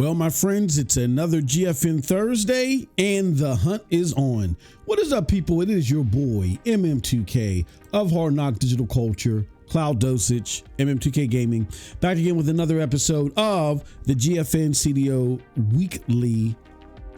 Well, my friends, it's another GFN Thursday and the hunt is on. What is up, people? It is your boy, MM2K of Hard Knock Digital Culture, CloudDosage, MM2K Gaming, back again with another episode of the GFN CDO Weekly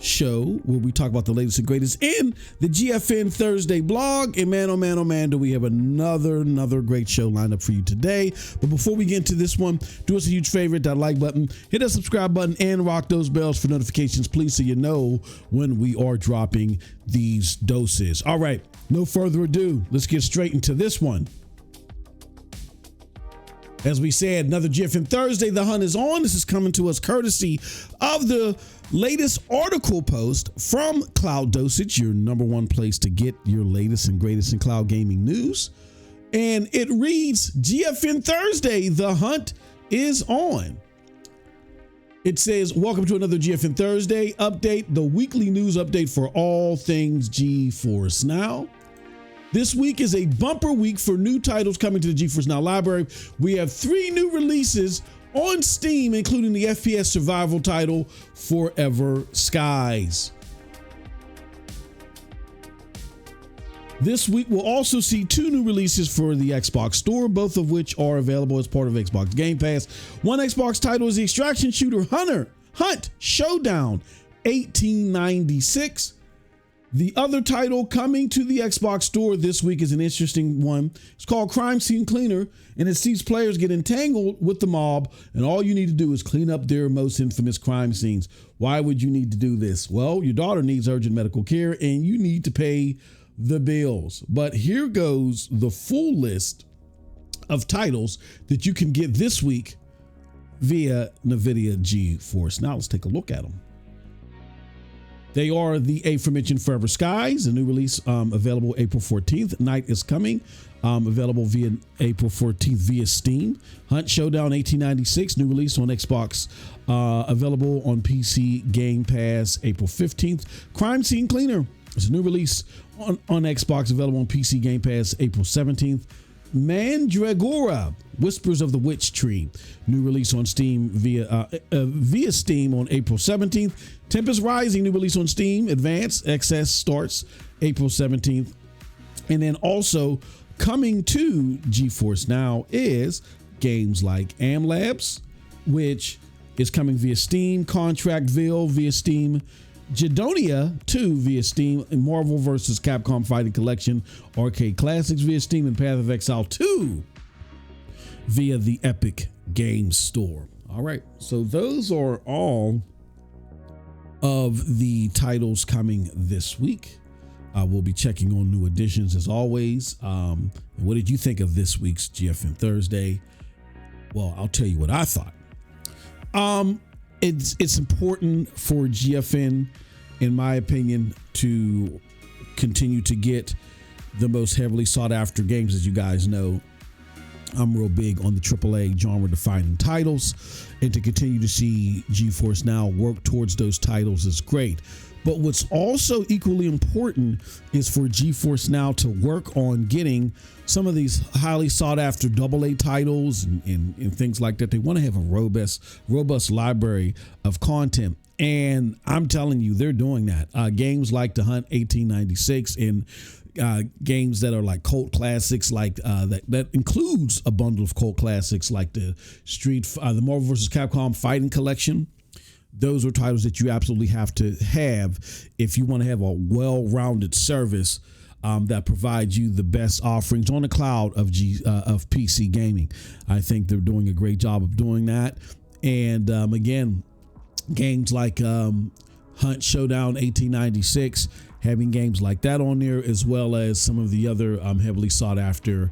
Show, where we talk about the latest and greatest in the GFN Thursday blog. And man, oh man, do we have another great show lined up for you today. But before we get into this one, do us a huge favor, hit that like button, hit that subscribe button, and rock those bells for notifications, please, so you know when we are dropping these doses. All right, no further ado, let's get straight into this one. As we said, another GFN Thursday, the hunt is on. This is coming to us courtesy of the latest article post from CloudDosage, your number one place to get your latest and greatest in cloud gaming news. And it reads, GFN Thursday, the hunt is on. It says, welcome to another GFN Thursday update, the weekly news update for all things Geforce Now. This week is a bumper week for new titles coming to the Geforce Now library. We have 3 new releases on Steam, including the FPS survival title Forever Skies. This week we'll also see 2 new releases for the Xbox Store, both of which are available as part of Xbox Game Pass. One Xbox title is the extraction shooter Hunt Showdown 1896. The other title coming to the Xbox Store this week is an interesting one. It's called Crime Scene Cleaner, and it sees players get entangled with the mob, and all you need to do is clean up their most infamous crime scenes. Why would you need to do this? Well, your daughter needs urgent medical care, and you need to pay the bills. But here goes the full list of titles that you can get this week via NVIDIA GeForce. Now let's take a look at them. They are the aforementioned Forever Skies, a new release available April 14th. Night is Coming, available via April 14th via Steam. Hunt Showdown 1896, new release on Xbox, available on PC Game Pass April 15th. Crime Scene Cleaner is a new release on Xbox, available on PC Game Pass April 17th. Mandragora, Whispers of the Witch Tree, new release on Steam via Steam on April 17th. Tempest Rising, new release on Steam, Advanced Access starts April 17th. And then also coming to GeForce Now is games like AmLabs, which is coming via Steam, Contractville via Steam, Jedonia 2 via Steam, and Marvel vs. Capcom Fighting Collection, Arcade Classics via Steam, and Path of Exile 2 via the Epic Games Store. All right, so those are all of the titles coming this week. We'll be checking on new additions as always. What did you think of this week's GFN Thursday? Well, I'll tell you what I thought. It's important for GFN, in my opinion, to continue to get the most heavily sought after games. As you guys know, I'm real big on the AAA genre defining titles, and to continue to see GeForce Now work towards those titles is great. But what's also equally important is for GeForce Now to work on getting some of these highly sought after AA titles and things like that. They want to have a robust library of content. And I'm telling you, they're doing that. Games like The Hunt 1896 and games that are like cult classics, like that includes a bundle of cult classics like the Marvel vs. Capcom Fighting Collection. Those are titles that you absolutely have to have if you want to have a well-rounded service that provides you the best offerings on the cloud of PC gaming. I think they're doing a great job of doing that. And again, games like Hunt Showdown 1896, having games like that on there, as well as some of the other heavily sought after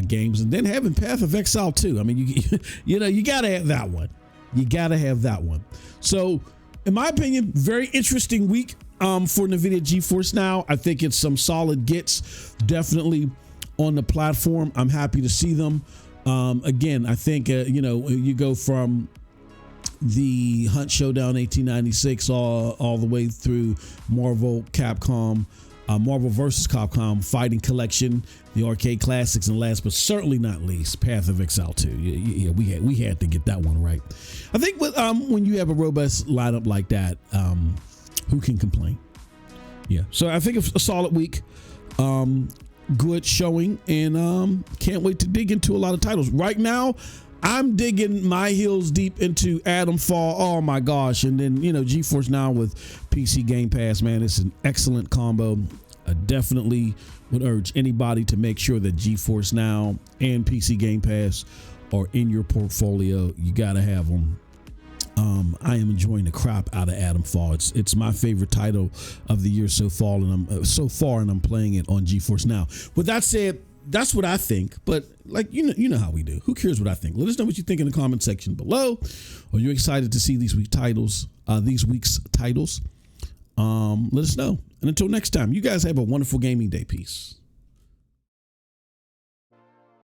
games, and then having Path of Exile 2. I mean, you got to have that one. You got to have that one. So, in my opinion, very interesting week for NVIDIA GeForce Now. I think it's some solid gets definitely on the platform. I'm happy to see them. Again, I think, you go from the Hunt Showdown 1896 all the way through Marvel, Capcom, Marvel vs. Capcom Fighting Collection, the arcade classics, and last but certainly not least, Path of Exile 2. Yeah, we had to get that one right. I think when you have a robust lineup like that, who can complain? Yeah, so I think it's a solid week. Good showing, and can't wait to dig into a lot of titles. Right now, I'm digging my heels deep into Atom Fall. Oh my gosh. And then, Geforce Now with PC Game Pass, man, it's an excellent combo. I definitely would urge anybody to make sure that Geforce Now and PC Game Pass are in your portfolio. You got to have them. I am enjoying the crap out of Atom Fall. It's my favorite title of the year so far, and I'm playing it on Geforce Now. With that said, that's what I think, but you know how we do. Who cares what I think? Let us know what you think in the comment section below. Are you excited to see these week's titles? Let us know. And until next time, you guys have a wonderful gaming day. Peace.